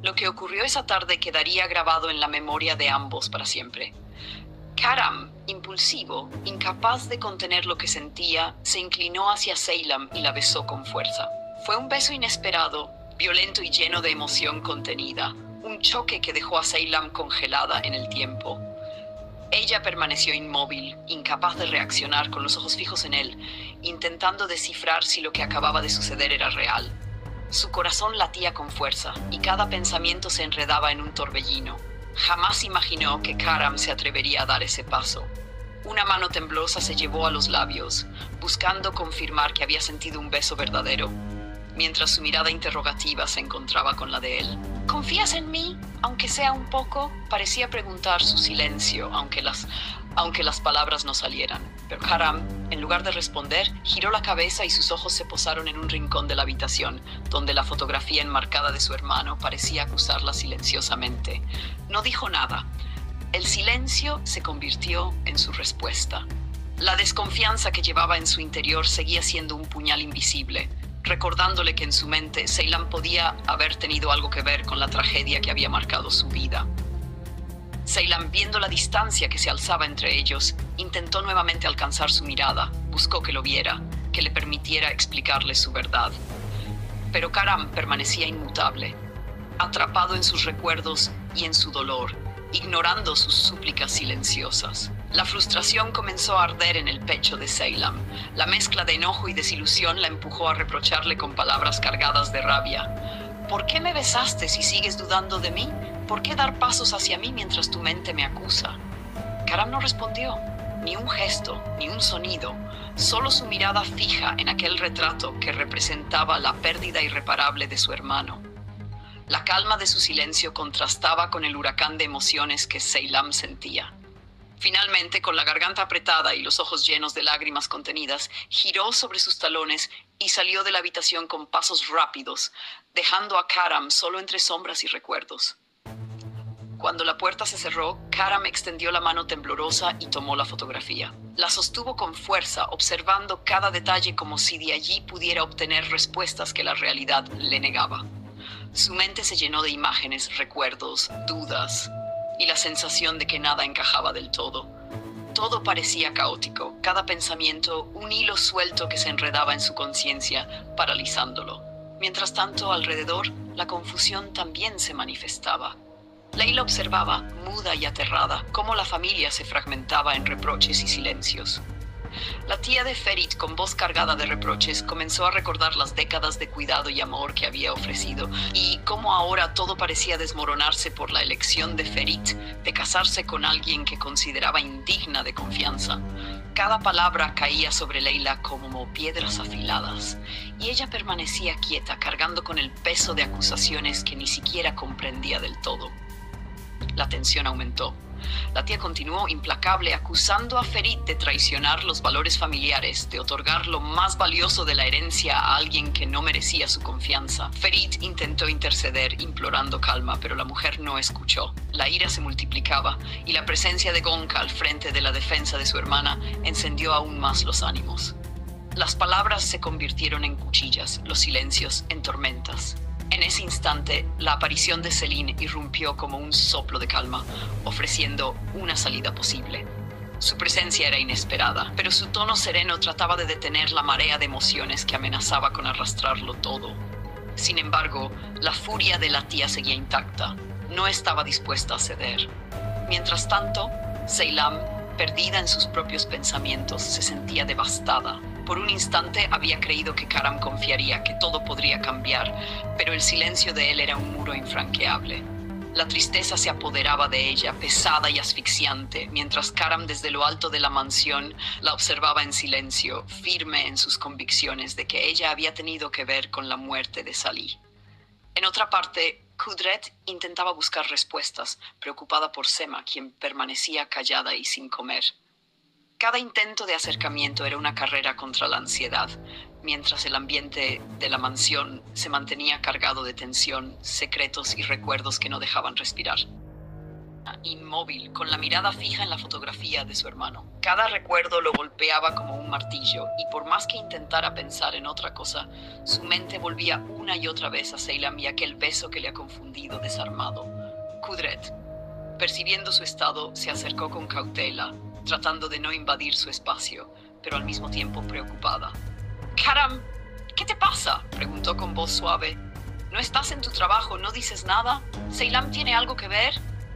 Lo que ocurrió esa tarde quedaría grabado en la memoria de ambos para siempre. Karam, impulsivo, incapaz de contener lo que sentía, se inclinó hacia Ceylan y la besó con fuerza. Fue un beso inesperado, violento y lleno de emoción contenida, un choque que dejó a Ceylan congelada en el tiempo. Ella permaneció inmóvil, incapaz de reaccionar, con los ojos fijos en él, intentando descifrar si lo que acababa de suceder era real. Su corazón latía con fuerza y cada pensamiento se enredaba en un torbellino. Jamás imaginó que Karam se atrevería a dar ese paso. Una mano temblorosa se llevó a los labios, buscando confirmar que había sentido un beso verdadero, mientras su mirada interrogativa se encontraba con la de él. ¿Confías en mí, aunque sea un poco?, parecía preguntar su silencio, aunque las palabras no salieran. Pero Karam, en lugar de responder, giró la cabeza y sus ojos se posaron en un rincón de la habitación, donde la fotografía enmarcada de su hermano parecía acusarla silenciosamente. No dijo nada. El silencio se convirtió en su respuesta. La desconfianza que llevaba en su interior seguía siendo un puñal invisible, recordándole que en su mente Ceylan podía haber tenido algo que ver con la tragedia que había marcado su vida. Ceylan, viendo la distancia que se alzaba entre ellos, intentó nuevamente alcanzar su mirada, buscó que lo viera, que le permitiera explicarle su verdad. Pero Karam permanecía inmutable, atrapado en sus recuerdos y en su dolor, ignorando sus súplicas silenciosas. La frustración comenzó a arder en el pecho de Ceylan. La mezcla de enojo y desilusión la empujó a reprocharle con palabras cargadas de rabia. ¿Por qué me besaste si sigues dudando de mí? ¿Por qué dar pasos hacia mí mientras tu mente me acusa? Karam no respondió, ni un gesto, ni un sonido, solo su mirada fija en aquel retrato que representaba la pérdida irreparable de su hermano. La calma de su silencio contrastaba con el huracán de emociones que Ceylan sentía. Finalmente, con la garganta apretada y los ojos llenos de lágrimas contenidas, giró sobre sus talones y salió de la habitación con pasos rápidos, dejando a Karam solo entre sombras y recuerdos. Cuando la puerta se cerró, Karam extendió la mano temblorosa y tomó la fotografía. La sostuvo con fuerza, observando cada detalle como si de allí pudiera obtener respuestas que la realidad le negaba. Su mente se llenó de imágenes, recuerdos, dudas y la sensación de que nada encajaba del todo. Todo parecía caótico, cada pensamiento un hilo suelto que se enredaba en su conciencia, paralizándolo. Mientras tanto, alrededor, la confusión también se manifestaba. Leila observaba, muda y aterrada, cómo la familia se fragmentaba en reproches y silencios. La tía de Ferit, con voz cargada de reproches, comenzó a recordar las décadas de cuidado y amor que había ofrecido y cómo ahora todo parecía desmoronarse por la elección de Ferit de casarse con alguien que consideraba indigna de confianza. Cada palabra caía sobre Leila como piedras afiladas, y ella permanecía quieta, cargando con el peso de acusaciones que ni siquiera comprendía del todo. La tensión aumentó. La tía continuó implacable, acusando a Ferit de traicionar los valores familiares, de otorgar lo más valioso de la herencia a alguien que no merecía su confianza. Ferit intentó interceder, implorando calma, pero la mujer no escuchó. La ira se multiplicaba, y la presencia de Gonca al frente de la defensa de su hermana encendió aún más los ánimos. Las palabras se convirtieron en cuchillas, los silencios en tormentas. En ese instante, la aparición de Celine irrumpió como un soplo de calma, ofreciendo una salida posible. Su presencia era inesperada, pero su tono sereno trataba de detener la marea de emociones que amenazaba con arrastrarlo todo. Sin embargo, la furia de la tía seguía intacta. No estaba dispuesta a ceder. Mientras tanto, Ceylan, perdida en sus propios pensamientos, se sentía devastada. Por un instante había creído que Karam confiaría, que todo podría cambiar, pero el silencio de él era un muro infranqueable. La tristeza se apoderaba de ella, pesada y asfixiante, mientras Karam desde lo alto de la mansión la observaba en silencio, firme en sus convicciones de que ella había tenido que ver con la muerte de Salih. En otra parte, Kudret intentaba buscar respuestas, preocupada por Sema, quien permanecía callada y sin comer. Cada intento de acercamiento era una carrera contra la ansiedad, mientras el ambiente de la mansión se mantenía cargado de tensión, secretos y recuerdos que no dejaban respirar. inmóvil, con la mirada fija en la fotografía de su hermano. Cada recuerdo lo golpeaba como un martillo, y por más que intentara pensar en otra cosa, su mente volvía una y otra vez a Ceylan y aquel beso que le ha confundido, desarmado. Kudret, percibiendo su estado, se acercó con cautela, tratando de no invadir su espacio, pero al mismo tiempo preocupada. «Karam, ¿qué te pasa?», preguntó con voz suave. «¿No estás en tu trabajo? ¿No dices nada? ¿Ceylan tiene algo que ver?».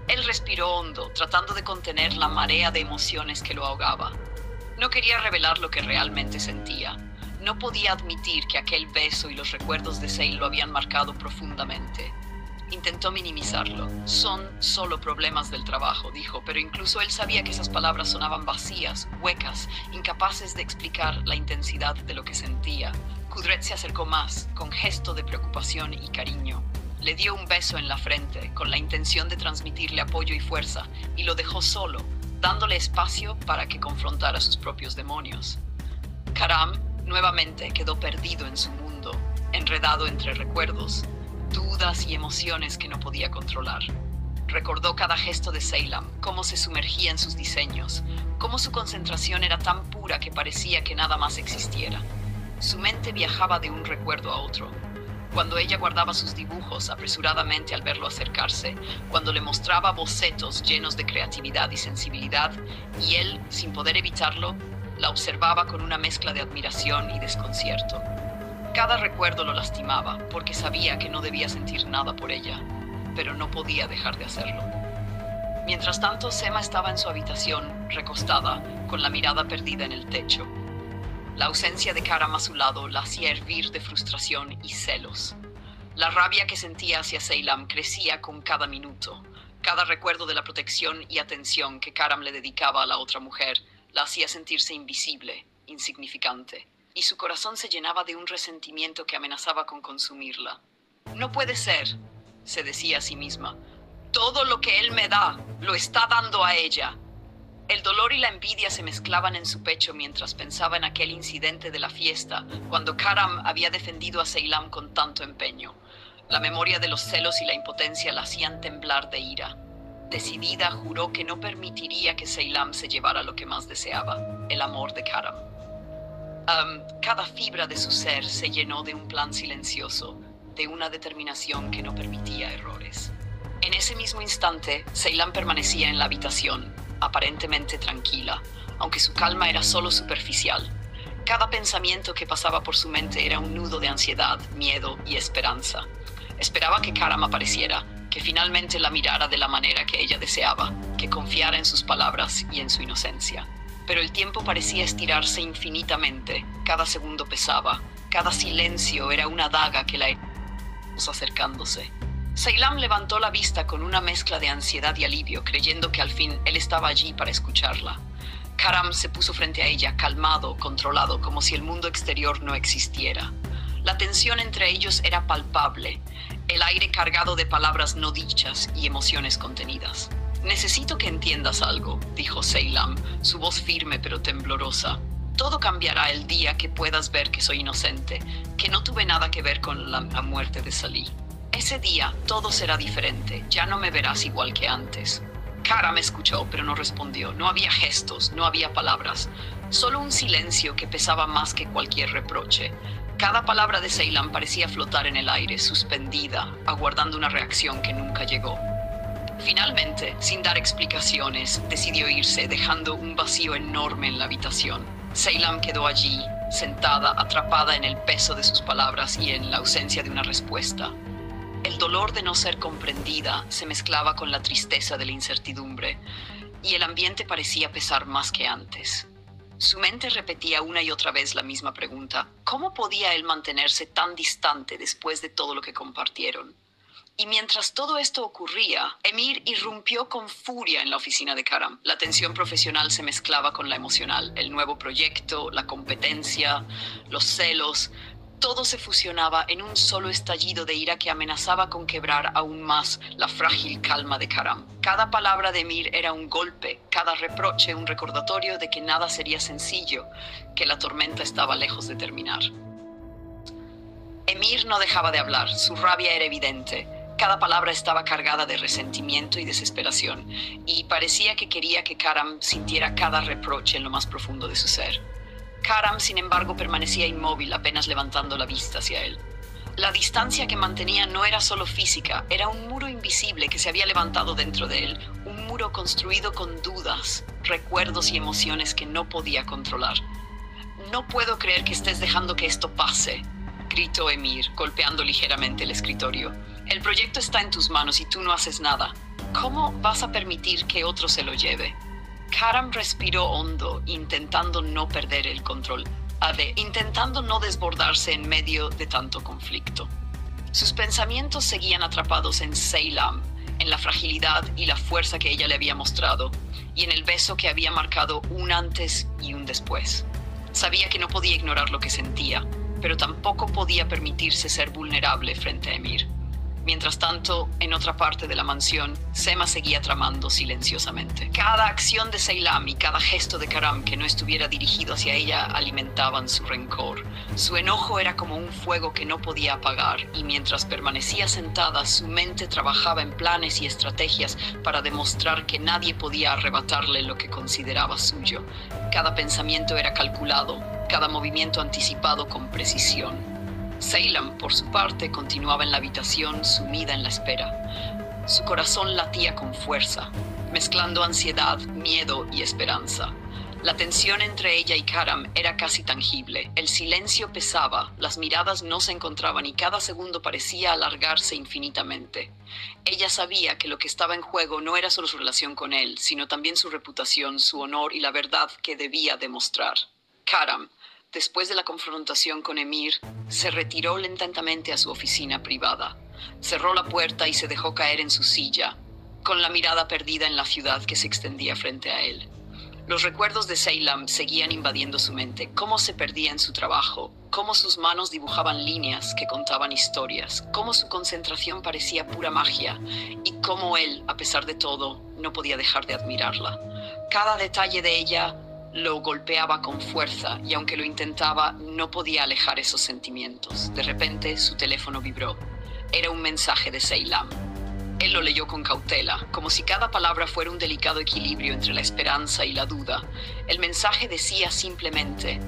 Él respiró hondo, tratando de contener la marea de emociones que lo ahogaba. No quería revelar lo que realmente sentía. No podía admitir que aquel beso y los recuerdos de Ceylan lo habían marcado profundamente. Intentó minimizarlo. «Son solo problemas del trabajo», dijo, pero incluso él sabía que esas palabras sonaban vacías, huecas, incapaces de explicar la intensidad de lo que sentía. Kudret se acercó más, con gesto de preocupación y cariño. Le dio un beso en la frente, con la intención de transmitirle apoyo y fuerza, y lo dejó solo, dándole espacio para que confrontara sus propios demonios. Karam nuevamente quedó perdido en su mundo, enredado entre recuerdos, dudas y emociones que no podía controlar. Recordó cada gesto de Ceylan, cómo se sumergía en sus diseños, cómo su concentración era tan pura que parecía que nada más existiera. Su mente viajaba de un recuerdo a otro. Cuando ella guardaba sus dibujos apresuradamente al verlo acercarse, cuando le mostraba bocetos llenos de creatividad y sensibilidad, y él, sin poder evitarlo, la observaba con una mezcla de admiración y desconcierto. Cada recuerdo lo lastimaba, porque sabía que no debía sentir nada por ella, pero no podía dejar de hacerlo. Mientras tanto, Sema estaba en su habitación, recostada, con la mirada perdida en el techo. La ausencia de Karam a su lado la hacía hervir de frustración y celos. La rabia que sentía hacia Ceylan crecía con cada minuto. Cada recuerdo de la protección y atención que Karam le dedicaba a la otra mujer la hacía sentirse invisible, insignificante, y su corazón se llenaba de un resentimiento que amenazaba con consumirla. «No puede ser», se decía a sí misma. «Todo lo que él me da, lo está dando a ella». El dolor y la envidia se mezclaban en su pecho mientras pensaba en aquel incidente de la fiesta, cuando Karam había defendido a Ceylan con tanto empeño. La memoria de los celos y la impotencia la hacían temblar de ira. Decidida, juró que no permitiría que Ceylan se llevara lo que más deseaba, el amor de Karam. Cada fibra de su ser se llenó de un plan silencioso, de una determinación que no permitía errores. En ese mismo instante, Ceylan permanecía en la habitación, aparentemente tranquila, aunque su calma era solo superficial. Cada pensamiento que pasaba por su mente era un nudo de ansiedad, miedo y esperanza. Esperaba que Karam apareciera, que finalmente la mirara de la manera que ella deseaba, que confiara en sus palabras y en su inocencia. Pero el tiempo parecía estirarse infinitamente, cada segundo pesaba, cada silencio era una daga que la acercándose. Ceylan levantó la vista con una mezcla de ansiedad y alivio, creyendo que al fin él estaba allí para escucharla. Karam se puso frente a ella, calmado, controlado, como si el mundo exterior no existiera. La tensión entre ellos era palpable, el aire cargado de palabras no dichas y emociones contenidas. «Necesito que entiendas algo», dijo Ceylan, su voz firme pero temblorosa. «Todo cambiará el día que puedas ver que soy inocente, que no tuve nada que ver con la muerte de Salih. Ese día todo será diferente, ya no me verás igual que antes». Karam escuchó, pero no respondió. No había gestos, no había palabras, solo un silencio que pesaba más que cualquier reproche. Cada palabra de Ceylan parecía flotar en el aire, suspendida, aguardando una reacción que nunca llegó. Finalmente, sin dar explicaciones, decidió irse, dejando un vacío enorme en la habitación. Ceylan quedó allí, sentada, atrapada en el peso de sus palabras y en la ausencia de una respuesta. El dolor de no ser comprendida se mezclaba con la tristeza de la incertidumbre, y el ambiente parecía pesar más que antes. Su mente repetía una y otra vez la misma pregunta: ¿cómo podía él mantenerse tan distante después de todo lo que compartieron? Y mientras todo esto ocurría, Emir irrumpió con furia en la oficina de Karam. La tensión profesional se mezclaba con la emocional. El nuevo proyecto, la competencia, los celos, todo se fusionaba en un solo estallido de ira que amenazaba con quebrar aún más la frágil calma de Karam. Cada palabra de Emir era un golpe, cada reproche un recordatorio de que nada sería sencillo, que la tormenta estaba lejos de terminar. Emir no dejaba de hablar, su rabia era evidente. Cada palabra estaba cargada de resentimiento y desesperación, y parecía que quería que Karam sintiera cada reproche en lo más profundo de su ser. Karam, sin embargo, permanecía inmóvil, apenas levantando la vista hacia él. La distancia que mantenía no era solo física, era un muro invisible que se había levantado dentro de él, un muro construido con dudas, recuerdos y emociones que no podía controlar. «No puedo creer que estés dejando que esto pase», gritó Emir, golpeando ligeramente el escritorio. «El proyecto está en tus manos y tú no haces nada. ¿Cómo vas a permitir que otro se lo lleve?» Karam respiró hondo, intentando no perder el control, intentando no desbordarse en medio de tanto conflicto. Sus pensamientos seguían atrapados en Seylam, en la fragilidad y la fuerza que ella le había mostrado, y en el beso que había marcado un antes y un después. Sabía que no podía ignorar lo que sentía, pero tampoco podía permitirse ser vulnerable frente a Emir. Mientras tanto, en otra parte de la mansión, Sema seguía tramando silenciosamente. Cada acción de Seylam y cada gesto de Karam que no estuviera dirigido hacia ella alimentaban su rencor. Su enojo era como un fuego que no podía apagar, y mientras permanecía sentada, su mente trabajaba en planes y estrategias para demostrar que nadie podía arrebatarle lo que consideraba suyo. Cada pensamiento era calculado, cada movimiento anticipado con precisión. Seylam, por su parte, continuaba en la habitación, sumida en la espera. Su corazón latía con fuerza, mezclando ansiedad, miedo y esperanza. La tensión entre ella y Karam era casi tangible. El silencio pesaba, las miradas no se encontraban y cada segundo parecía alargarse infinitamente. Ella sabía que lo que estaba en juego no era solo su relación con él, sino también su reputación, su honor y la verdad que debía demostrar. Karam, después de la confrontación con Emir, se retiró lentamente a su oficina privada. Cerró la puerta y se dejó caer en su silla, con la mirada perdida en la ciudad que se extendía frente a él. Los recuerdos de Seylam seguían invadiendo su mente, cómo se perdía en su trabajo, cómo sus manos dibujaban líneas que contaban historias, cómo su concentración parecía pura magia y cómo él, a pesar de todo, no podía dejar de admirarla. Cada detalle de ella lo golpeaba con fuerza y aunque lo intentaba, no podía alejar esos sentimientos. De repente, su teléfono vibró. Era un mensaje de Seylam. Él lo leyó con cautela, como si cada palabra fuera un delicado equilibrio entre la esperanza y la duda. El mensaje decía simplemente: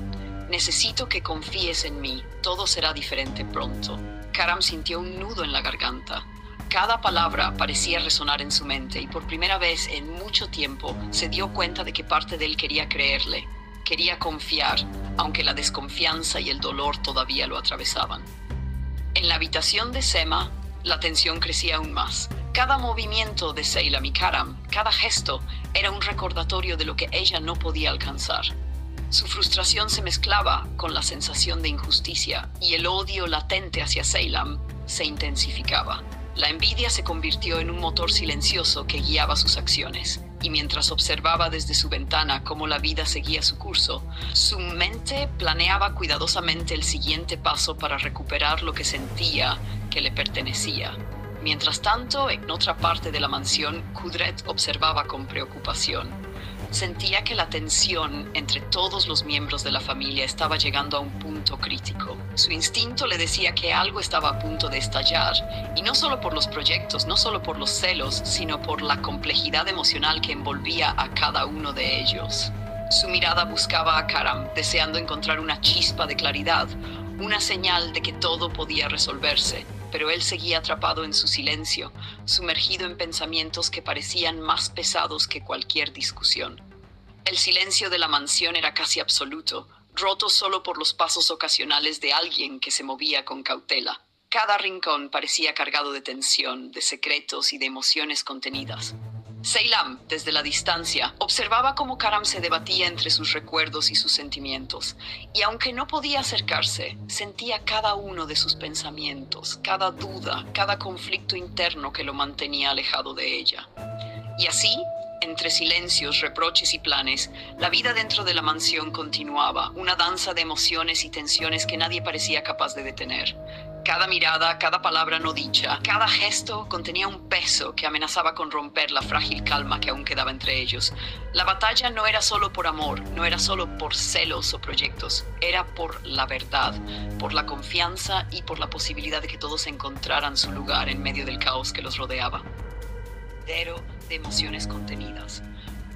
«Necesito que confíes en mí, todo será diferente pronto». Karam sintió un nudo en la garganta. Cada palabra parecía resonar en su mente y por primera vez en mucho tiempo se dio cuenta de que parte de él quería creerle, quería confiar, aunque la desconfianza y el dolor todavía lo atravesaban. En la habitación de Sema, la tensión crecía aún más. Cada movimiento de Seylam y Karam, cada gesto, era un recordatorio de lo que ella no podía alcanzar. Su frustración se mezclaba con la sensación de injusticia y el odio latente hacia Seylam se intensificaba. La envidia se convirtió en un motor silencioso que guiaba sus acciones, y mientras observaba desde su ventana cómo la vida seguía su curso, su mente planeaba cuidadosamente el siguiente paso para recuperar lo que sentía que le pertenecía. Mientras tanto, en otra parte de la mansión, Kudret observaba con preocupación. Sentía que la tensión entre todos los miembros de la familia estaba llegando a un punto crítico. Su instinto le decía que algo estaba a punto de estallar, y no solo por los proyectos, no solo por los celos, sino por la complejidad emocional que envolvía a cada uno de ellos. Su mirada buscaba a Karam, deseando encontrar una chispa de claridad, una señal de que todo podía resolverse, pero él seguía atrapado en su silencio, sumergido en pensamientos que parecían más pesados que cualquier discusión. El silencio de la mansión era casi absoluto, roto solo por los pasos ocasionales de alguien que se movía con cautela. Cada rincón parecía cargado de tensión, de secretos y de emociones contenidas. Seylam, desde la distancia, observaba cómo Karam se debatía entre sus recuerdos y sus sentimientos, y aunque no podía acercarse, sentía cada uno de sus pensamientos, cada duda, cada conflicto interno que lo mantenía alejado de ella. Y así, Entre silencios, reproches y planes, la vida dentro de la mansión continuaba, una danza de emociones y tensiones que nadie parecía capaz de detener. Cada mirada, cada palabra no dicha, cada gesto contenía un peso que amenazaba con romper la frágil calma que aún quedaba entre ellos. La batalla no era solo por amor, no era solo por celos o proyectos, era por la verdad, por la confianza y por la posibilidad de que todos encontraran su lugar en medio del caos que los rodeaba. De emociones contenidas.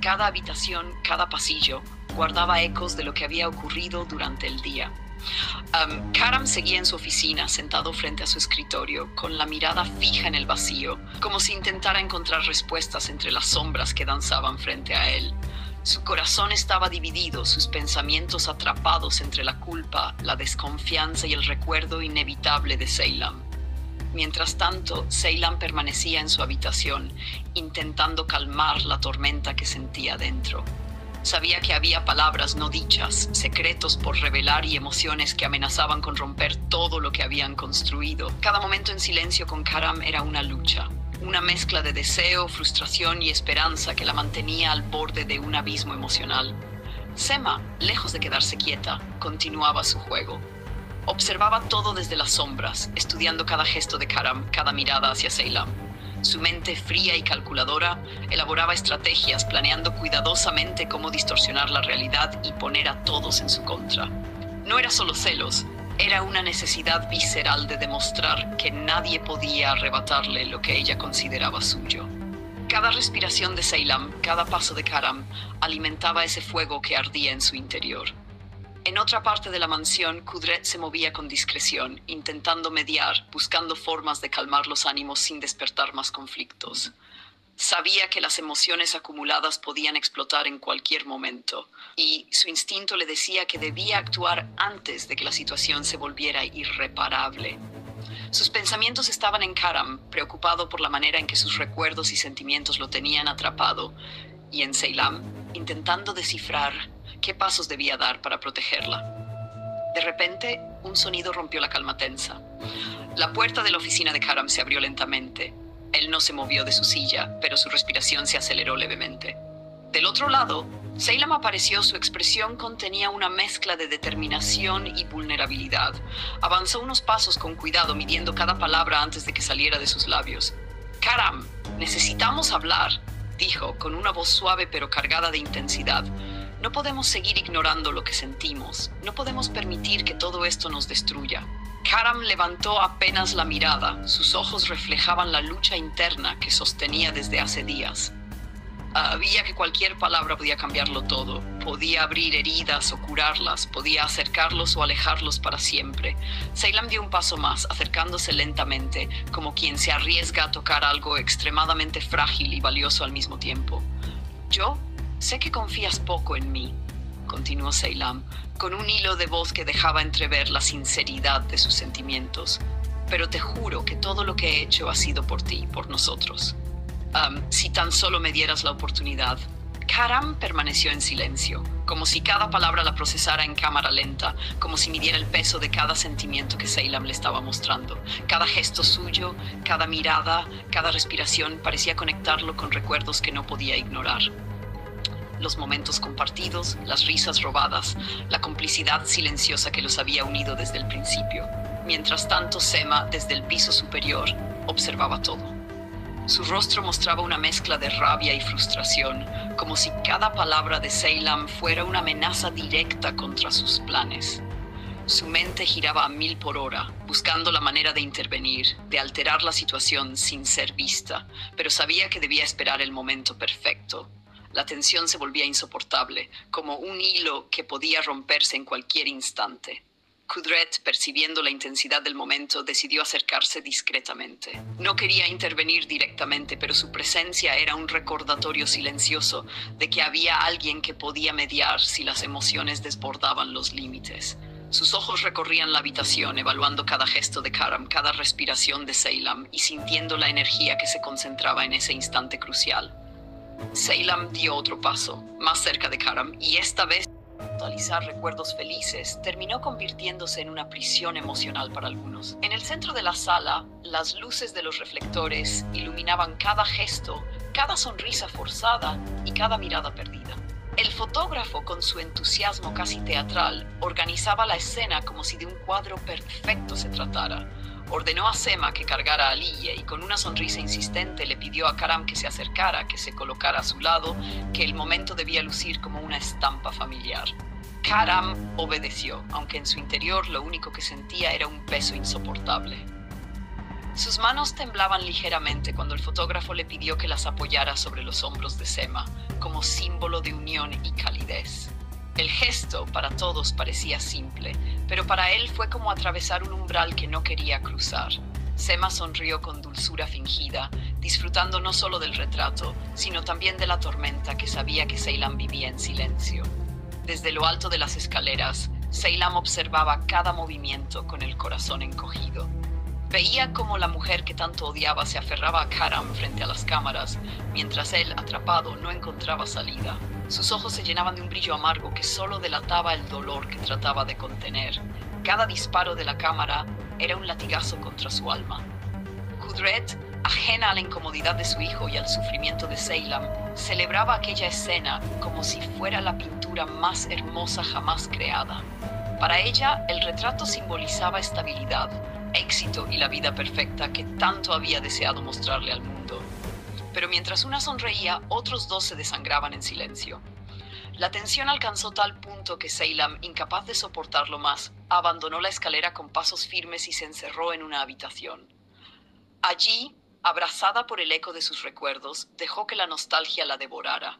Cada habitación, cada pasillo, guardaba ecos de lo que había ocurrido durante el día. Karam seguía en su oficina, sentado frente a su escritorio, con la mirada fija en el vacío, como si intentara encontrar respuestas entre las sombras que danzaban frente a él. Su corazón estaba dividido, sus pensamientos atrapados entre la culpa, la desconfianza y el recuerdo inevitable de Ceylan. Mientras tanto, Ceylan permanecía en su habitación, intentando calmar la tormenta que sentía dentro. Sabía que había palabras no dichas, secretos por revelar y emociones que amenazaban con romper todo lo que habían construido. Cada momento en silencio con Karam era una lucha, una mezcla de deseo, frustración y esperanza que la mantenía al borde de un abismo emocional. Sema, lejos de quedarse quieta, continuaba su juego. Observaba todo desde las sombras, estudiando cada gesto de Karam, cada mirada hacia Ceylan. Su mente fría y calculadora elaboraba estrategias, planeando cuidadosamente cómo distorsionar la realidad y poner a todos en su contra. No era solo celos, era una necesidad visceral de demostrar que nadie podía arrebatarle lo que ella consideraba suyo. Cada respiración de Ceylan, cada paso de Karam, alimentaba ese fuego que ardía en su interior. En otra parte de la mansión, Kudret se movía con discreción, intentando mediar, buscando formas de calmar los ánimos sin despertar más conflictos. Sabía que las emociones acumuladas podían explotar en cualquier momento, y su instinto le decía que debía actuar antes de que la situación se volviera irreparable. Sus pensamientos estaban en Karam, preocupado por la manera en que sus recuerdos y sentimientos lo tenían atrapado, y en Ceylan, intentando descifrar qué pasos debía dar para protegerla. De repente, un sonido rompió la calma tensa. La puerta de la oficina de Karam se abrió lentamente. Él no se movió de su silla, pero su respiración se aceleró levemente. Del otro lado, Ceylan apareció. Su expresión contenía una mezcla de determinación y vulnerabilidad. Avanzó unos pasos con cuidado, midiendo cada palabra antes de que saliera de sus labios. «Karam, necesitamos hablar», dijo, con una voz suave pero cargada de intensidad. No podemos seguir ignorando lo que sentimos. No podemos permitir que todo esto nos destruya. Karam levantó apenas la mirada. Sus ojos reflejaban la lucha interna que sostenía desde hace días. Sabía que cualquier palabra podía cambiarlo todo. Podía abrir heridas o curarlas. Podía acercarlos o alejarlos para siempre. Ceylan dio un paso más, acercándose lentamente, como quien se arriesga a tocar algo extremadamente frágil y valioso al mismo tiempo. «Yo sé que confías poco en mí», continuó Ceylan, con un hilo de voz que dejaba entrever la sinceridad de sus sentimientos. «Pero te juro que todo lo que he hecho ha sido por ti, por nosotros. Si tan solo me dieras la oportunidad». Karam permaneció en silencio, como si cada palabra la procesara en cámara lenta, como si midiera el peso de cada sentimiento que Ceylan le estaba mostrando. Cada gesto suyo, cada mirada, cada respiración parecía conectarlo con recuerdos que no podía ignorar. Los momentos compartidos, las risas robadas, la complicidad silenciosa que los había unido desde el principio. Mientras tanto, Sema, desde el piso superior, observaba todo. Su rostro mostraba una mezcla de rabia y frustración, como si cada palabra de Ceylan fuera una amenaza directa contra sus planes. Su mente giraba a 1000 por hora, buscando la manera de intervenir, de alterar la situación sin ser vista, pero sabía que debía esperar el momento perfecto. La tensión se volvía insoportable, como un hilo que podía romperse en cualquier instante. Kudret, percibiendo la intensidad del momento, decidió acercarse discretamente. No quería intervenir directamente, pero su presencia era un recordatorio silencioso de que había alguien que podía mediar si las emociones desbordaban los límites. Sus ojos recorrían la habitación, evaluando cada gesto de Karam, cada respiración de Ceylan y sintiendo la energía que se concentraba en ese instante crucial. Ceylan dio otro paso, más cerca de Karam, y esta vez totalizar recuerdos felices terminó convirtiéndose en una prisión emocional para algunos. En el centro de la sala, las luces de los reflectores iluminaban cada gesto, cada sonrisa forzada y cada mirada perdida. El fotógrafo, con su entusiasmo casi teatral, organizaba la escena como si de un cuadro perfecto se tratara. Ordenó a Sema que cargara a Liye y con una sonrisa insistente le pidió a Karam que se acercara, que se colocara a su lado, que el momento debía lucir como una estampa familiar. Karam obedeció, aunque en su interior lo único que sentía era un peso insoportable. Sus manos temblaban ligeramente cuando el fotógrafo le pidió que las apoyara sobre los hombros de Sema, como símbolo de unión y calidez. El gesto para todos parecía simple, pero para él fue como atravesar un umbral que no quería cruzar. Sema sonrió con dulzura fingida, disfrutando no solo del retrato, sino también de la tormenta que sabía que Ceylan vivía en silencio. Desde lo alto de las escaleras, Ceylan observaba cada movimiento con el corazón encogido. Veía cómo la mujer que tanto odiaba se aferraba a Karam frente a las cámaras, mientras él, atrapado, no encontraba salida. Sus ojos se llenaban de un brillo amargo que solo delataba el dolor que trataba de contener. Cada disparo de la cámara era un latigazo contra su alma. Kudret, ajena a la incomodidad de su hijo y al sufrimiento de Ceylan, celebraba aquella escena como si fuera la pintura más hermosa jamás creada. Para ella, el retrato simbolizaba estabilidad, éxito y la vida perfecta que tanto había deseado mostrarle al mundo. Pero mientras una sonreía, otros dos se desangraban en silencio. La tensión alcanzó tal punto que Ceylan, incapaz de soportarlo más, abandonó la escalera con pasos firmes y se encerró en una habitación. Allí, abrazada por el eco de sus recuerdos, dejó que la nostalgia la devorara.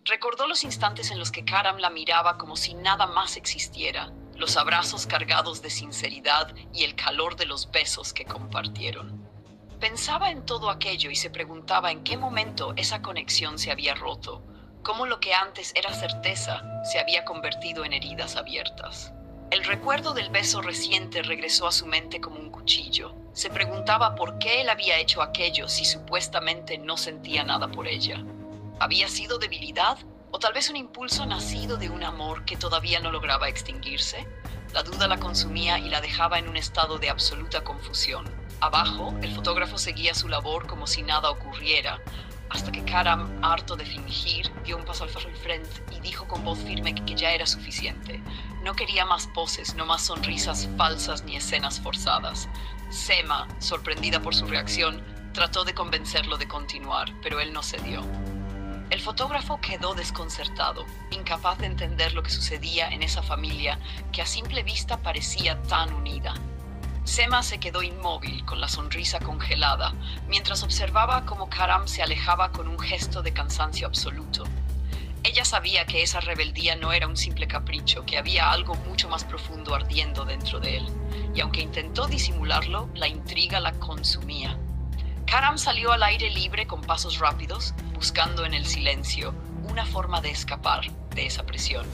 Recordó los instantes en los que Karam la miraba como si nada más existiera, los abrazos cargados de sinceridad y el calor de los besos que compartieron. Pensaba en todo aquello y se preguntaba en qué momento esa conexión se había roto, cómo lo que antes era certeza se había convertido en heridas abiertas. El recuerdo del beso reciente regresó a su mente como un cuchillo. Se preguntaba por qué él había hecho aquello si supuestamente no sentía nada por ella. ¿Había sido debilidad? ¿O tal vez un impulso nacido de un amor que todavía no lograba extinguirse? La duda la consumía y la dejaba en un estado de absoluta confusión. Abajo, el fotógrafo seguía su labor como si nada ocurriera, hasta que Karam, harto de fingir, dio un paso al frente y dijo con voz firme que ya era suficiente. No quería más poses, no más sonrisas falsas ni escenas forzadas. Sema, sorprendida por su reacción, trató de convencerlo de continuar, pero él no cedió. El fotógrafo quedó desconcertado, incapaz de entender lo que sucedía en esa familia que a simple vista parecía tan unida. Sema se quedó inmóvil, con la sonrisa congelada, mientras observaba cómo Karam se alejaba con un gesto de cansancio absoluto. Ella sabía que esa rebeldía no era un simple capricho, que había algo mucho más profundo ardiendo dentro de él, y aunque intentó disimularlo, la intriga la consumía. Karam salió al aire libre con pasos rápidos, buscando en el silencio una forma de escapar de esa presión.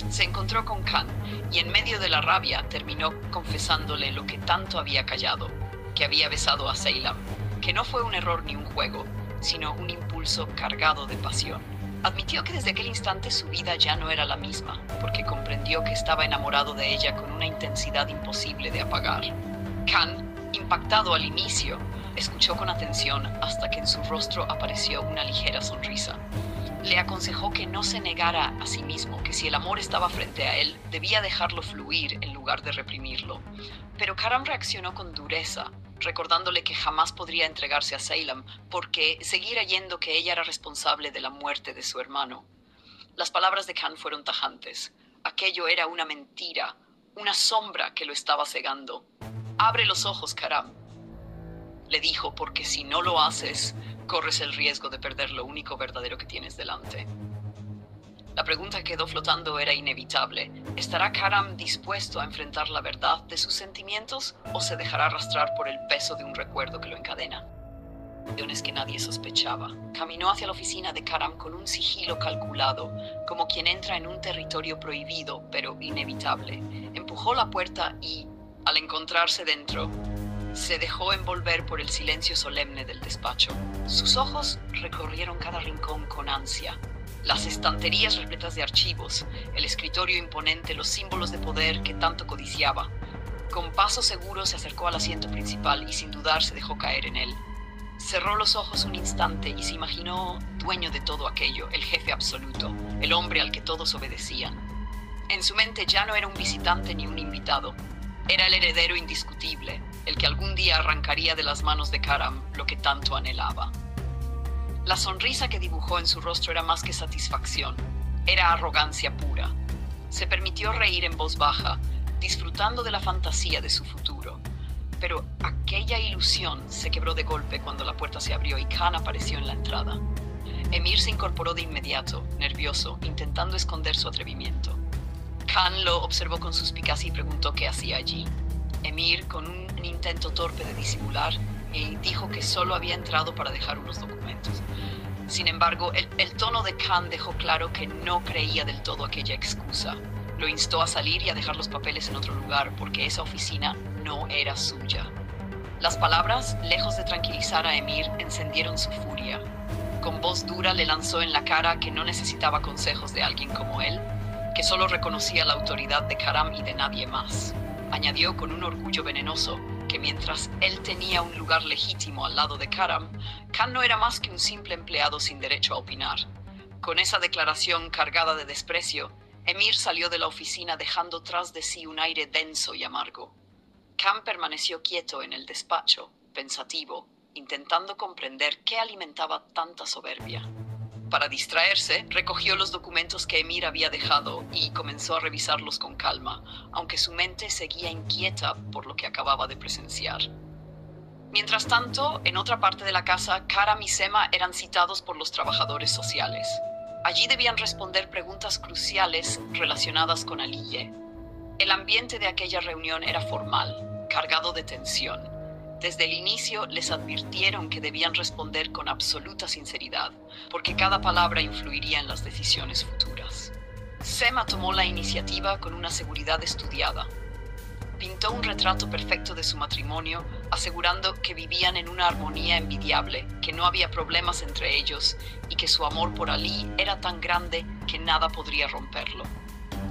Se encontró con Khan y en medio de la rabia terminó confesándole lo que tanto había callado, que había besado a Ceylan, que no fue un error ni un juego, sino un impulso cargado de pasión. Admitió que desde aquel instante su vida ya no era la misma, porque comprendió que estaba enamorado de ella con una intensidad imposible de apagar. Khan, impactado al inicio, escuchó con atención hasta que en su rostro apareció una ligera sonrisa. Le aconsejó que no se negara a sí mismo, que si el amor estaba frente a él, debía dejarlo fluir en lugar de reprimirlo. Pero Karam reaccionó con dureza, recordándole que jamás podría entregarse a Ceylan, porque seguía creyendo que ella era responsable de la muerte de su hermano. Las palabras de Khan fueron tajantes. Aquello era una mentira, una sombra que lo estaba cegando. «Abre los ojos, Karam», le dijo, porque si no lo haces, corres el riesgo de perder lo único verdadero que tienes delante. La pregunta que quedó flotando era inevitable. ¿Estará Karam dispuesto a enfrentar la verdad de sus sentimientos o se dejará arrastrar por el peso de un recuerdo que lo encadena? Que nadie sospechaba. Caminó hacia la oficina de Karam con un sigilo calculado, como quien entra en un territorio prohibido, pero inevitable. Empujó la puerta y, al encontrarse dentro, se dejó envolver por el silencio solemne del despacho. Sus ojos recorrieron cada rincón con ansia. Las estanterías repletas de archivos, el escritorio imponente, los símbolos de poder que tanto codiciaba. Con paso seguro se acercó al asiento principal y sin dudar se dejó caer en él. Cerró los ojos un instante y se imaginó dueño de todo aquello, el jefe absoluto, el hombre al que todos obedecían. En su mente ya no era un visitante ni un invitado. Era el heredero indiscutible, el que algún día arrancaría de las manos de Karam lo que tanto anhelaba. La sonrisa que dibujó en su rostro era más que satisfacción, era arrogancia pura. Se permitió reír en voz baja, disfrutando de la fantasía de su futuro. Pero aquella ilusión se quebró de golpe cuando la puerta se abrió y Khan apareció en la entrada. Emir se incorporó de inmediato, nervioso, intentando esconder su atrevimiento. Khan lo observó con suspicacia y preguntó qué hacía allí. Emir, con un intento torpe de disimular, dijo que solo había entrado para dejar unos documentos. Sin embargo, el tono de Khan dejó claro que no creía del todo aquella excusa. Lo instó a salir y a dejar los papeles en otro lugar, porque esa oficina no era suya. Las palabras, lejos de tranquilizar a Emir, encendieron su furia. Con voz dura le lanzó en la cara que no necesitaba consejos de alguien como él, que solo reconocía la autoridad de Karam y de nadie más. Añadió con un orgullo venenoso que mientras él tenía un lugar legítimo al lado de Karam, Khan no era más que un simple empleado sin derecho a opinar. Con esa declaración cargada de desprecio, Emir salió de la oficina dejando tras de sí un aire denso y amargo. Khan permaneció quieto en el despacho, pensativo, intentando comprender qué alimentaba tanta soberbia. Para distraerse, recogió los documentos que Emir había dejado y comenzó a revisarlos con calma, aunque su mente seguía inquieta por lo que acababa de presenciar. Mientras tanto, en otra parte de la casa, Karam y Sema eran citados por los trabajadores sociales. Allí debían responder preguntas cruciales relacionadas con Aliye. El ambiente de aquella reunión era formal, cargado de tensión. Desde el inicio les advirtieron que debían responder con absoluta sinceridad, porque cada palabra influiría en las decisiones futuras. Sema tomó la iniciativa con una seguridad estudiada. Pintó un retrato perfecto de su matrimonio, asegurando que vivían en una armonía envidiable, que no había problemas entre ellos y que su amor por Ali era tan grande que nada podría romperlo.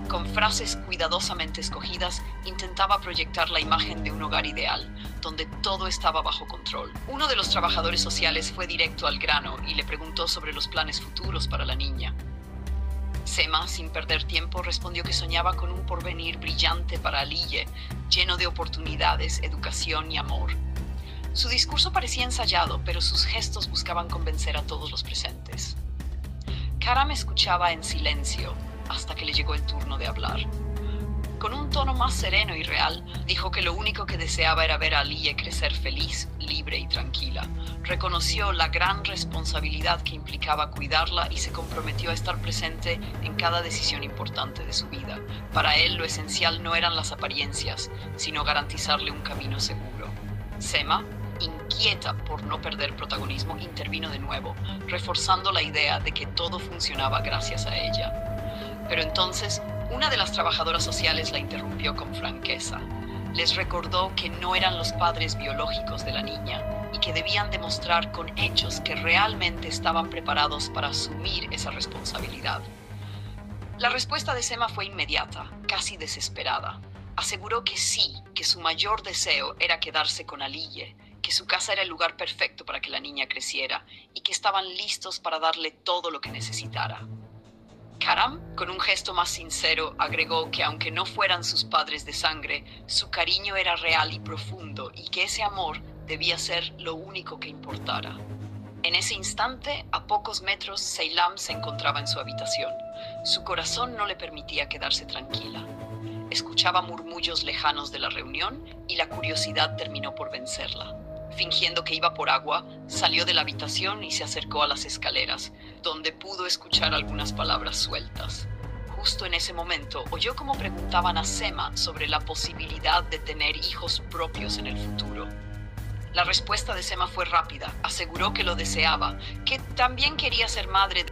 Con frases cuidadosamente escogidas, intentaba proyectar la imagen de un hogar ideal, donde todo estaba bajo control. Uno de los trabajadores sociales fue directo al grano y le preguntó sobre los planes futuros para la niña. Sema, sin perder tiempo, respondió que soñaba con un porvenir brillante para Aliye, lleno de oportunidades, educación y amor. Su discurso parecía ensayado, pero sus gestos buscaban convencer a todos los presentes. Karam escuchaba en silencio hasta que le llegó el turno de hablar. Con un tono más sereno y real, dijo que lo único que deseaba era ver a Aliye crecer feliz, libre y tranquila. Reconoció la gran responsabilidad que implicaba cuidarla y se comprometió a estar presente en cada decisión importante de su vida. Para él, lo esencial no eran las apariencias, sino garantizarle un camino seguro. Sema, inquieta por no perder protagonismo, intervino de nuevo, reforzando la idea de que todo funcionaba gracias a ella. Pero entonces, una de las trabajadoras sociales la interrumpió con franqueza. Les recordó que no eran los padres biológicos de la niña y que debían demostrar con hechos que realmente estaban preparados para asumir esa responsabilidad. La respuesta de Sema fue inmediata, casi desesperada. Aseguró que sí, que su mayor deseo era quedarse con Aliye, que su casa era el lugar perfecto para que la niña creciera y que estaban listos para darle todo lo que necesitara. Karam, con un gesto más sincero, agregó que aunque no fueran sus padres de sangre, su cariño era real y profundo y que ese amor debía ser lo único que importara. En ese instante, a pocos metros, Seylam se encontraba en su habitación. Su corazón no le permitía quedarse tranquila. Escuchaba murmullos lejanos de la reunión y la curiosidad terminó por vencerla. Fingiendo que iba por agua, salió de la habitación y se acercó a las escaleras, donde pudo escuchar algunas palabras sueltas. Justo en ese momento, oyó cómo preguntaban a Sema sobre la posibilidad de tener hijos propios en el futuro. La respuesta de Sema fue rápida. Aseguró que lo deseaba, que también quería ser madre